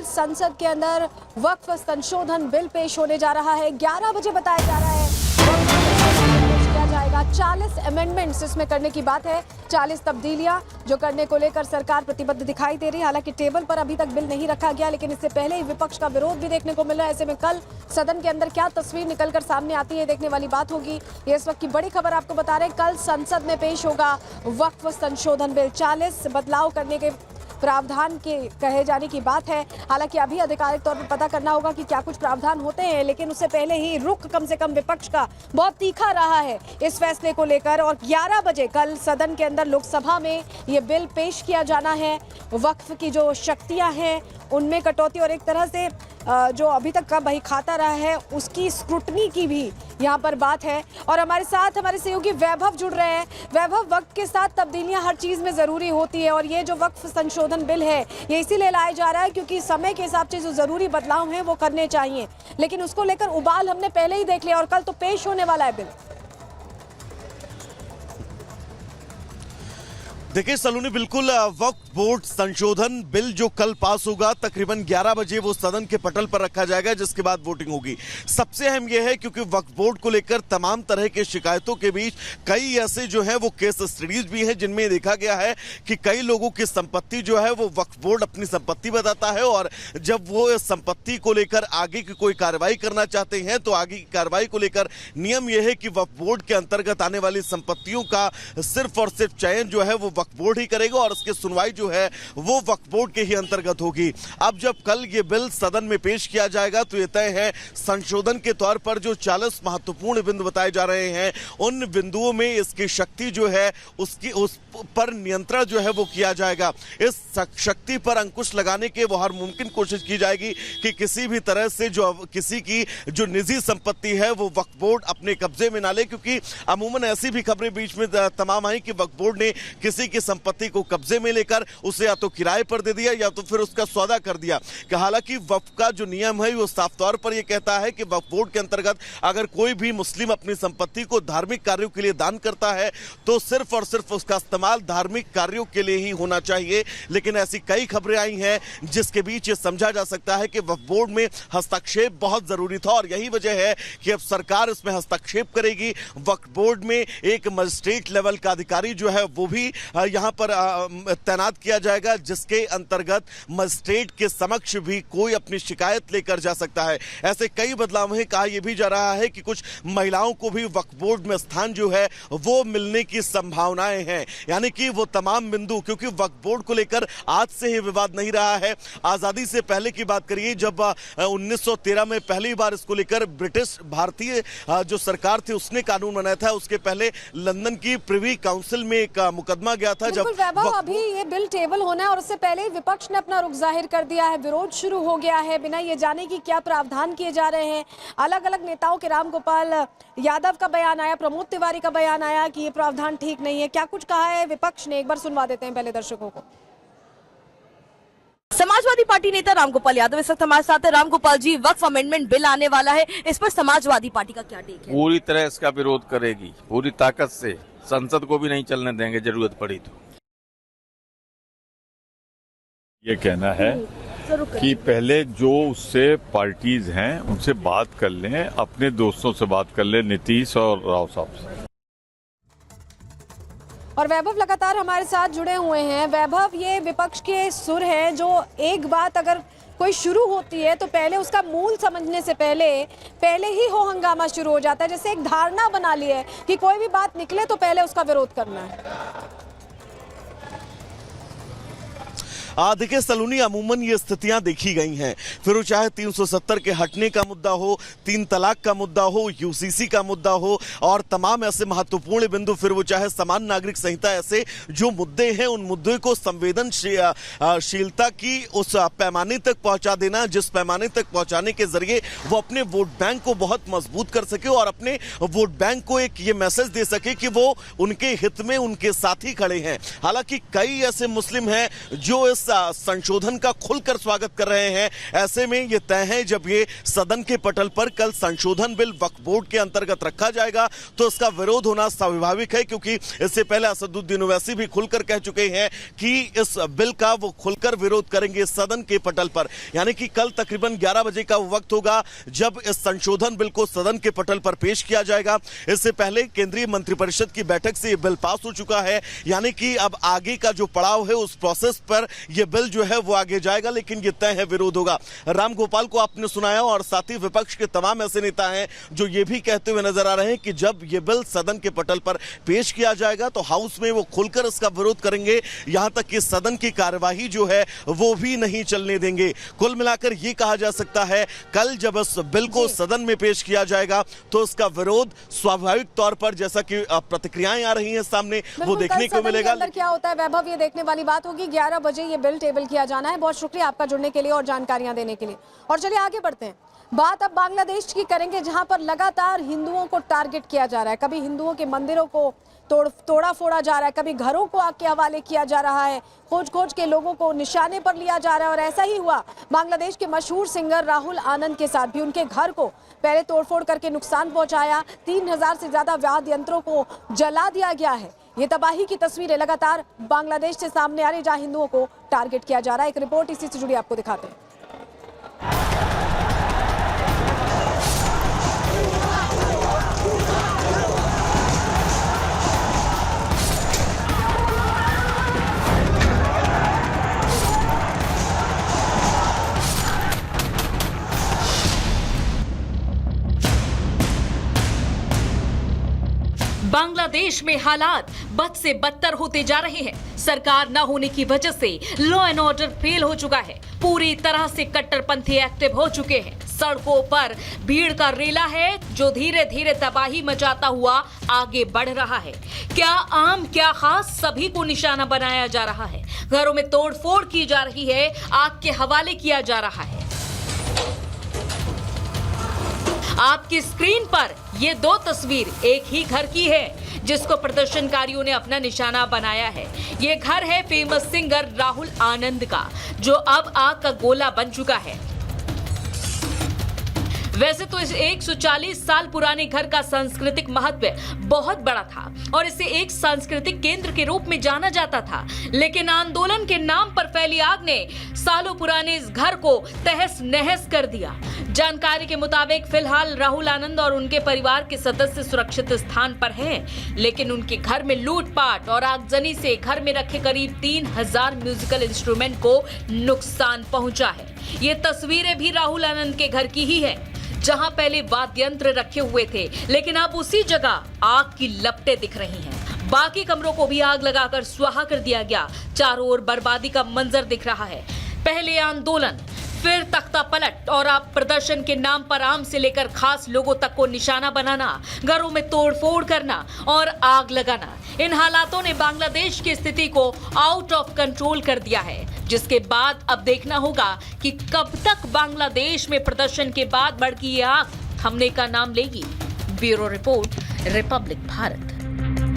संसद के अंदर वक्फ संशोधन बिल पेश होने जा रहा है। 11 बजे बताया जा रहा है किया जाएगा। 40 अमेंडमेंट्स इसमें करने की बात है, 40 तब्दीलियां जो करने को लेकर सरकार प्रतिबद्ध दिखाई दे रही है। हालांकि टेबल पर अभी तक बिल नहीं रखा गया, लेकिन इससे पहले ही विपक्ष का विरोध भी देखने को मिल रहा है। ऐसे में कल सदन के अंदर क्या तस्वीर निकलकर सामने आती है, देखने वाली बात होगी। ये इस वक्त की बड़ी खबर आपको बता रहे हैं। कल संसद में पेश होगा वक्फ संशोधन बिल। 40 बदलाव करने के प्रावधान के कहे जाने की बात है। हालांकि अभी आधिकारिक तौर पर पता करना होगा कि क्या कुछ प्रावधान होते हैं, लेकिन उससे पहले ही रुख कम से कम विपक्ष का बहुत तीखा रहा है इस फैसले को लेकर। और 11 बजे कल सदन के अंदर लोकसभा में ये बिल पेश किया जाना है। वक्फ की जो शक्तियां हैं उनमें कटौती और एक तरह से जो अभी तक का बही खाता रहा है उसकी स्क्रूटनी की भी यहाँ पर बात है। और हमारे साथ हमारे सहयोगी वैभव जुड़ रहे हैं। वैभव, वक्त के साथ तब्दीलियां हर चीज में जरूरी होती है और ये जो वक्फ संशोधन बिल है ये इसीलिए लाया जा रहा है क्योंकि समय के हिसाब से जो जरूरी बदलाव हैं वो करने चाहिए, लेकिन उसको लेकर उबाल हमने पहले ही देख लिया और कल तो पेश होने वाला है बिल। देखिए सलोनी, बिल्कुल वक्फ बोर्ड संशोधन बिल जो कल पास होगा तकरीबन 11 बजे वो सदन के पटल पर रखा जाएगा, जिसके बाद वोटिंग होगी। सबसे अहम यह है क्योंकि वक्फ बोर्ड को लेकर तमाम तरह के शिकायतों के बीच कई ऐसे जो है वो केस स्टडीज भी हैं जिनमें देखा गया है कि कई लोगों की संपत्ति जो है वो वक्फ बोर्ड अपनी संपत्ति बताता है और जब वो इस संपत्ति को लेकर आगे की कोई कार्रवाई करना चाहते हैं तो आगे की कार्रवाई को लेकर नियम यह है कि वक्फ बोर्ड के अंतर्गत आने वाली संपत्तियों का सिर्फ और सिर्फ चयन जो है वो वक्फ बोर्ड ही करेगा और उसकी सुनवाई जो है वो वक्फ बोर्ड के ही अंतर्गत होगी। अब जब कल ये बिल सदन में पेश किया जाएगा तो ये तय है संशोधन के तौर पर जो 40 महत्वपूर्ण बिंदु बताए जा रहे हैं उन बिंदुओं में इसकी शक्ति जो है उस पर नियंत्रण जो है वो किया जाएगा। इस शक्ति पर अंकुश लगाने के वो हर मुमकिन कोशिश की जाएगी कि किसी भी तरह से जो किसी की जो निजी संपत्ति है वो वक्फ बोर्ड अपने कब्जे में ना ले, क्योंकि अमूमन ऐसी भी खबरें बीच में तमाम आई कि वक्फ बोर्ड ने किसी की संपत्ति को कब्जे में लेकर उसे या तो किराए पर दे दिया या तो फिर उसका सौदा कर दिया। कि हालांकि वक्फ का जो नियम है वो साफ तौर पर यह कहता है कि वक्फ बोर्ड के अंतर्गत अगर कोई भी मुस्लिम अपनी संपत्ति को धार्मिक कार्यों के लिए दान करता है तो सिर्फ और सिर्फ उसका इस्तेमाल धार्मिक कार्यों के लिए ही होना चाहिए। लेकिन ऐसी कई खबरें आई हैं जिसके बीच ये समझा जा सकता है कि वक्फ बोर्ड में हस्तक्षेप बहुत जरूरी था और यही वजह है कि अब सरकार इसमें हस्तक्षेप करेगी। वक्फ बोर्ड में एक मजिस्ट्रेट लेवल का अधिकारी जो है वो भी यहां पर तैनात किया जाएगा, जिसके अंतर्गत मजिस्ट्रेट के समक्ष भी कोई अपनी शिकायत लेकर जा सकता है। ऐसे कई बदलाव हैं। कहा यह भी जा रहा है कि कुछ महिलाओं को भी वक्फ बोर्ड में स्थान जो है वो मिलने की संभावनाएं हैं। यानी कि वो तमाम बिंदु, क्योंकि वक्फ बोर्ड को लेकर आज से ही विवाद नहीं रहा है। आजादी से पहले की बात करिए जब 1913 में पहली बार इसको लेकर ब्रिटिश भारतीय जो सरकार थी उसने कानून बनाया था। उसके पहले लंदन की प्रिवी काउंसिल में एक मुकदमा गया था। जब अभी ये बिल टेबल होना है और उससे पहले विपक्ष ने अपना रुख जाहिर कर दिया है, विरोध शुरू हो गया है बिना ये जाने कि क्या प्रावधान किए जा रहे हैं। अलग अलग नेताओं के रामगोपाल यादव का बयान आया, प्रमोद तिवारी का बयान आया कि ये प्रावधान ठीक नहीं है। क्या कुछ कहा है विपक्ष ने, एक बार सुनवा देते हैं पहले दर्शकों को। समाजवादी पार्टी नेता रामगोपाल यादव इस वक्त हमारे साथ है। रामगोपाल जी, वक्फ अमेंडमेंट बिल आने वाला है, इस पर समाजवादी पार्टी का क्या टेक है? पूरी तरह इसका विरोध करेगी, पूरी ताकत से। संसद को भी नहीं चलने देंगे जरूरत पड़ी तो। ये कहना है कि पहले जो उससे पार्टीज हैं उनसे बात कर लें, अपने दोस्तों से बात कर लें, नीतीश और राव साहब से। और वैभव लगातार हमारे साथ जुड़े हुए हैं। वैभव, ये विपक्ष के सुर हैं जो एक बात अगर कोई शुरू होती है तो पहले उसका मूल समझने से पहले ही हो हंगामा शुरू हो जाता है। जैसे एक धारणा बना ली है कि कोई भी बात निकले तो पहले उसका विरोध करना है। देखिए सलोनी, अमूमन ये स्थितियां देखी गई हैं, फिर वो चाहे 370 के हटने का मुद्दा हो, 3 तलाक का मुद्दा हो, यूसीसी का मुद्दा हो और तमाम ऐसे महत्वपूर्ण बिंदु, फिर वो चाहे समान नागरिक संहिता, ऐसे जो मुद्दे हैं उन मुद्दों को संवेदनशीलता की उस पैमाने तक पहुंचा देना जिस पैमाने तक पहुंचाने के जरिए वो अपने वोट बैंक को बहुत मजबूत कर सके और अपने वोट बैंक को एक ये मैसेज दे सके कि वो उनके हित में उनके साथ ही खड़े हैं। हालांकि कई ऐसे मुस्लिम हैं जो इस संशोधन का खुलकर स्वागत कर रहे हैं। ऐसे में ये तय है जब ये सदन के पटल पर कल संशोधन बिल वक्फ बोर्ड के अंतर्गत रखा जाएगा तो इसका विरोध होना स्वाभाविक है, क्योंकि इससे पहले असदुद्दीन ओवैसी भी खुलकर कह चुके हैं कि इस बिल का वो खुलकर विरोध करेंगे सदन के पटल पर। यानी कि कल तकरीबन 11 बजे का वो वक्त होगा जब इस संशोधन बिल को सदन के पटल पर पेश किया जाएगा। इससे पहले केंद्रीय मंत्रिपरिषद की बैठक से ये बिल पास हो चुका है, यानी कि अब आगे का जो पड़ाव है उस प्रोसेस पर यह बिल जो है वो आगे जाएगा, लेकिन ये तय है विरोध होगा। रामगोपाल को आपने सुनाया और साथ ही विपक्ष के तमाम ऐसे नेता हैं जो ये भी कहते हुए नजर आ रहे हैं कि जब ये बिल सदन के पटल पर पेश किया जाएगा तो हाउस में वो खुलकर इसका विरोध करेंगे, यहां तक कि सदन की कार्यवाही जो है वो भी नहीं चलने देंगे। कुल मिलाकर ये कहा जा सकता है कल जब इस बिल को सदन में पेश किया जाएगा तो इसका विरोध स्वाभाविक तौर पर, जैसा कि प्रतिक्रियाएं आ रही हैं सामने, वो देखने को मिलेगा। अंदर क्या होता है वैभव, ये देखने वाली बात होगी। 11 बजे ये बिल टेबल किया जाना है। बहुत शुक्रिया आपका जुड़ने के लिए और जानकारियां देने के लिए। और चलिए आगे बढ़ते हैं। बात अब बांग्लादेश की करेंगे, जहां पर लगातार हिंदुओं को टारगेट किया जा रहा है। कभी हिंदुओं के मंदिरों को तोड़ा फोड़ा जा रहा है, कभी घरों को आग के हवाले किया जा रहा है, खोज खोज के लोगों को निशाने पर लिया जा रहा है। और ऐसा ही हुआ बांग्लादेश के मशहूर सिंगर राहुल आनंद के साथ भी। उनके घर को पहले तोड़फोड़ करके नुकसान पहुंचाया, 3000 से ज्यादा वाद्य यंत्रों को जला दिया गया है। ये तबाही की तस्वीरें लगातार बांग्लादेश से सामने आ रही, जहां हिंदुओं को टारगेट किया जा रहा है। एक रिपोर्ट इसी से जुड़ी आपको दिखाते हैं। बांग्लादेश में हालात बद से बदतर होते जा रहे हैं। सरकार न होने की वजह से लॉ एंड ऑर्डर फेल हो चुका है। पूरी तरह से कट्टरपंथी एक्टिव हो चुके हैं। सड़कों पर भीड़ का रेला है जो धीरे धीरे तबाही मचाता हुआ आगे बढ़ रहा है। क्या आम क्या खास, सभी को निशाना बनाया जा रहा है। घरों में तोड़फोड़ की जा रही है, आग के हवाले किया जा रहा है। आपकी स्क्रीन पर ये दो तस्वीर एक ही घर की है जिसको प्रदर्शनकारियों ने अपना निशाना बनाया है। ये घर है फेमस सिंगर राहुल आनंद का, जो अब आग का गोला बन चुका है। वैसे तो इस 140 साल पुराने घर का सांस्कृतिक महत्व बहुत बड़ा था और इसे एक सांस्कृतिक केंद्र के रूप में जाना जाता था, लेकिन आंदोलन के नाम पर फैली आग ने सालों पुराने इस घर को तहस नहस कर दिया। जानकारी के मुताबिक फिलहाल राहुल आनंद और उनके परिवार के सदस्य सुरक्षित स्थान पर हैं, लेकिन उनके घर में लूटपाट और आगजनी से घर में रखे करीब 3000 म्यूजिकल इंस्ट्रूमेंट को नुकसान पहुंचा है। ये तस्वीरें भी राहुल आनंद के घर की ही है, जहां पहले वाद्य यंत्र रखे हुए थे, लेकिन अब उसी जगह आग की लपटें दिख रही हैं। बाकी कमरों को भी आग लगाकर स्वाहा कर दिया गया। चारों ओर बर्बादी का मंजर दिख रहा है। पहले आंदोलन, फिर तख्ता पलट और अब प्रदर्शन के नाम पर आम से लेकर खास लोगों तक को निशाना बनाना, घरों में तोड़फोड़ करना और आग लगाना। इन हालातों ने बांग्लादेश की स्थिति को आउट ऑफ कंट्रोल कर दिया है, जिसके बाद अब देखना होगा कि कब तक बांग्लादेश में प्रदर्शन के बाद भड़की ये आग थमने का नाम लेगी। Bureau report, Republic Bharat.